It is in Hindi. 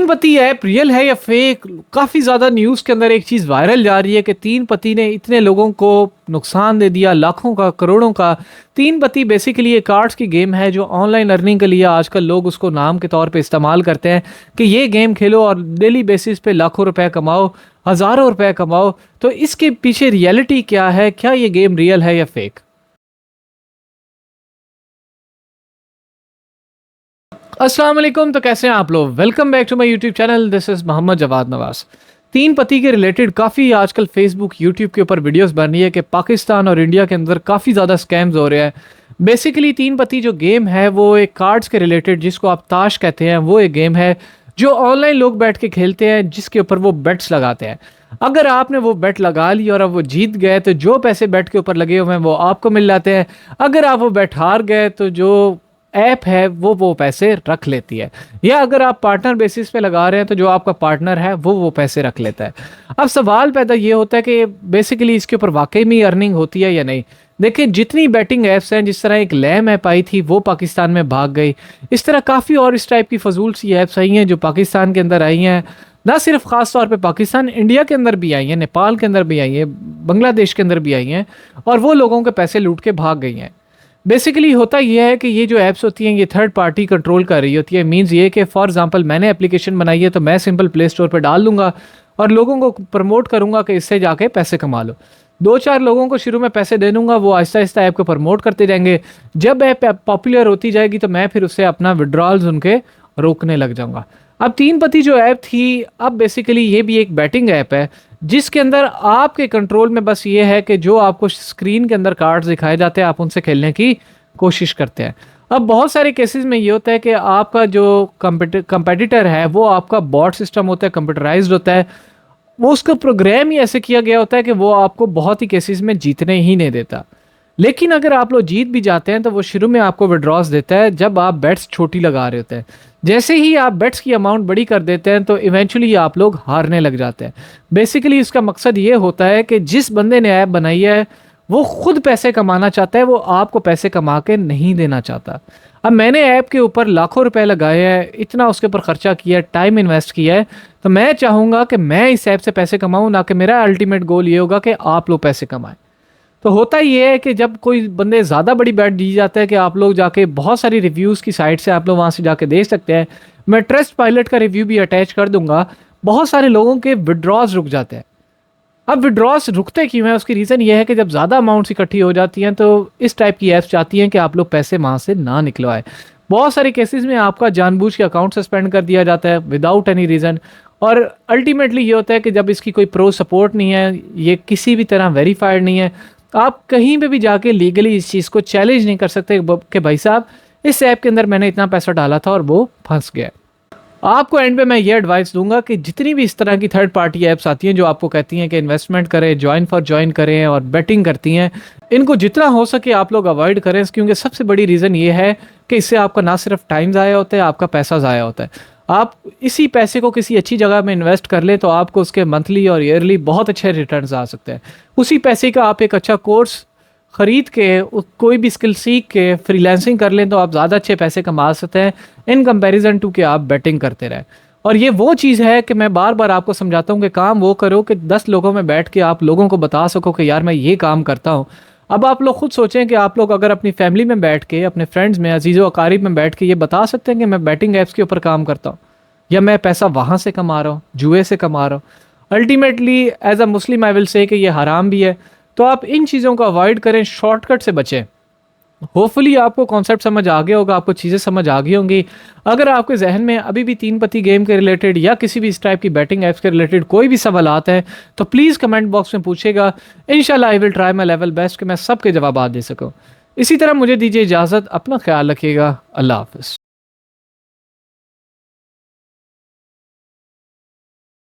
तीन पति ऐप रियल है या फेक? काफ़ी ज़्यादा न्यूज़ के अंदर एक चीज़ वायरल जा रही है कि तीन पति ने इतने लोगों को नुकसान दे दिया, लाखों का, करोड़ों का। तीन पति बेसिकली ये कार्ड्स की गेम है जो ऑनलाइन अर्निंग के लिए आजकल लोग उसको नाम के तौर पे इस्तेमाल करते हैं कि ये गेम खेलो और डेली बेसिस पे लाखों रुपए कमाओ, हज़ारों रुपए कमाओ। तो इसके पीछे रियलिटी क्या है? क्या ये गेम रियल है या फेक? अस्सलाम वालेकुम। तो कैसे हैं आप लोग? Welcome back to my YouTube channel. This is Mohammad Jawad Nawaz. तीन पति के रिलेटेड काफ़ी आजकल फेसबुक, यूट्यूब के ऊपर वीडियोस बन रही है कि पाकिस्तान और इंडिया के अंदर काफ़ी ज़्यादा स्कैम्स हो रहे हैं। बेसिकली तीन पति जो गेम है वो एक कार्ड्स के रिलेटेड, जिसको आप ताश कहते हैं, वो एक गेम है जो ऑनलाइन लोग बैठ के खेलते हैं, जिसके ऊपर वो बेट्स लगाते हैं। अगर आपने वो बेट लगा ली और अब वो जीत गए तो जो पैसे बेट के ऊपर लगे हुए हैं वो आपको मिल जाते हैं। अगर आप वो बेट हार गए तो जो ऐप है वो पैसे रख लेती है। या अगर आप पार्टनर बेसिस पे लगा रहे हैं तो जो आपका पार्टनर है वो पैसे रख लेता है। अब सवाल पैदा ये होता है कि बेसिकली इसके ऊपर वाकई में अर्निंग होती है या नहीं। देखिए, जितनी बैटिंग ऐप्स हैं, जिस तरह एक लैम ऐप आई थी वो पाकिस्तान में भाग गई, इस तरह काफ़ी और इस टाइप की फजूल सी ऐप्स आई हैं जो पाकिस्तान के अंदर आई हैं। ना सिर्फ ख़ास तौर पे पाकिस्तान, इंडिया के अंदर भी आई हैं, नेपाल के अंदर भी आई हैं, बांग्लादेश के अंदर भी आई हैं, और वो लोगों के पैसे लूट के भाग गई हैं। बेसिकली होता यह है कि ये जो ऐप्स होती हैं ये थर्ड पार्टी कंट्रोल कर रही होती है। मींस ये कि फॉर एग्जांपल मैंने एप्लीकेशन बनाई है तो मैं सिंपल प्ले स्टोर पर डाल दूंगा और लोगों को प्रमोट करूंगा कि इससे जाके पैसे कमा लो। दो चार लोगों को शुरू में पैसे दे दूंगा, वो आहिस्ता आहिस्ता ऐप को प्रमोट करते जाएंगे। जब ऐप पॉपुलर होती जाएगी तो मैं फिर उससे अपना विड्रॉल्स उनके रोकने लग जाऊंगा। अब तीन पति जो ऐप थी, अब बेसिकली ये भी एक बैटिंग ऐप है जिसके अंदर आपके कंट्रोल में बस ये है कि जो आपको स्क्रीन के अंदर कार्ड्स दिखाए जाते हैं आप उनसे खेलने की कोशिश करते हैं। अब बहुत सारे केसेस में ये होता है कि आपका जो कंपेटिटर है वो आपका बॉट सिस्टम होता है, कंप्यूटराइज्ड होता है। वो उसका प्रोग्राम ही ऐसे किया गया होता है कि वो आपको बहुत ही केसेस में जीतने ही नहीं देता। लेकिन अगर आप लोग जीत भी जाते हैं तो वो शुरू में आपको विड्रॉस देता है जब आप बेट्स छोटी लगा रहे होते हैं। जैसे ही आप बेट्स की अमाउंट बड़ी कर देते हैं तो इवेंचुअली आप लोग हारने लग जाते हैं। बेसिकली इसका मकसद ये होता है कि जिस बंदे ने ऐप बनाई है वो खुद पैसे कमाना चाहता है, वो आपको पैसे कमा के नहीं देना चाहता। अब मैंने ऐप के ऊपर लाखों रुपए लगाए हैं, इतना उसके ऊपर खर्चा किया है, टाइम इन्वेस्ट किया है, तो मैं चाहूँगा कि मैं इस ऐप से पैसे कमाऊँ, ना कि मेरा अल्टीमेट गोल ये होगा कि आप लोग पैसे कमाएं। तो होता ये है कि जब कोई बंदे ज़्यादा बड़ी बैट दी जाता है कि आप लोग जाके बहुत सारी रिव्यूज़ की साइट से आप लोग वहाँ से जाके देख सकते हैं। मैं ट्रस्ट पायलट का रिव्यू भी अटैच कर दूंगा। बहुत सारे लोगों के विड्रॉज रुक जाते हैं। अब विड्रॉस रुकते क्यों हैं? उसकी रीज़न ये है कि जब ज़्यादा अमाउंट्स इकट्ठी हो जाती हैं तो इस टाइप की ऐप्स चाहती हैं कि आप लोग पैसे वहाँ से ना निकलवाएं। बहुत सारे केसेस में आपका जानबूझ के अकाउंट सस्पेंड कर दिया जाता है विदाउट एनी रीज़न। और अल्टीमेटली ये होता है कि जब इसकी कोई प्रो सपोर्ट नहीं है, ये किसी भी तरह वेरीफाइड नहीं है, आप कहीं पे भी जाके लीगली इस चीज़ को चैलेंज नहीं कर सकते कि भाई साहब इस ऐप के अंदर मैंने इतना पैसा डाला था और वो फंस गया। आपको एंड पे मैं ये एडवाइस दूंगा कि जितनी भी इस तरह की थर्ड पार्टी ऐप्स आती हैं जो आपको कहती हैं कि इन्वेस्टमेंट करें, ज्वाइन फॉर ज्वाइन करें और बेटिंग करती हैं, इनको जितना हो सके आप लोग अवॉइड करें। क्योंकि सबसे बड़ी रीज़न ये है कि इससे आपका ना सिर्फ टाइम ज़ाया होता है, आपका पैसा ज़ाया होता है। आप इसी पैसे को किसी अच्छी जगह में इन्वेस्ट कर लें तो आपको उसके मंथली और ईयरली बहुत अच्छे रिटर्न्स आ सकते हैं। उसी पैसे का आप एक अच्छा कोर्स ख़रीद के कोई भी स्किल सीख के फ्रीलांसिंग कर लें तो आप ज़्यादा अच्छे पैसे कमा सकते हैं इन कंपैरिजन टू कि आप बेटिंग करते रहें। और ये वो चीज़ है कि मैं बार बार आपको समझाता हूँ कि काम वो करो कि 10 लोगों में बैठ के आप लोगों को बता सको कि यार मैं ये काम करता हूँ। अब आप लोग खुद सोचें कि आप लोग अगर अपनी फैमिली में बैठ के, अपने फ्रेंड्स में, अजीज़ो अकारीब में बैठ के ये बता सकते हैं कि मैं बैटिंग ऐप्स के ऊपर काम करता हूँ या मैं पैसा वहाँ से कमा रहा हूँ, जुए से कमा रहा हूँ। Ultimately as a Muslim I will say कि ये हराम भी है। तो आप इन चीज़ों को अवॉइड करें, शॉर्टकट से बचें। होपफुली आपको कॉन्सेप्ट समझ आ गया होगा, आपको चीज़ें समझ आ गई होंगी। अगर आपके जहन में अभी भी तीन पति गेम के रिलेटेड या किसी भी इस टाइप की बैटिंग ऐप्स के रिलेटेड कोई भी सवाल आता है तो प्लीज़ कमेंट बॉक्स में पूछेगा। इंशाल्लाह I will try my level best कि मैं सबके जवाब दे सकूँ। इसी तरह मुझे दीजिए इजाज़त, अपना ख्याल रखिएगा। अल्लाह हाफ़िज़।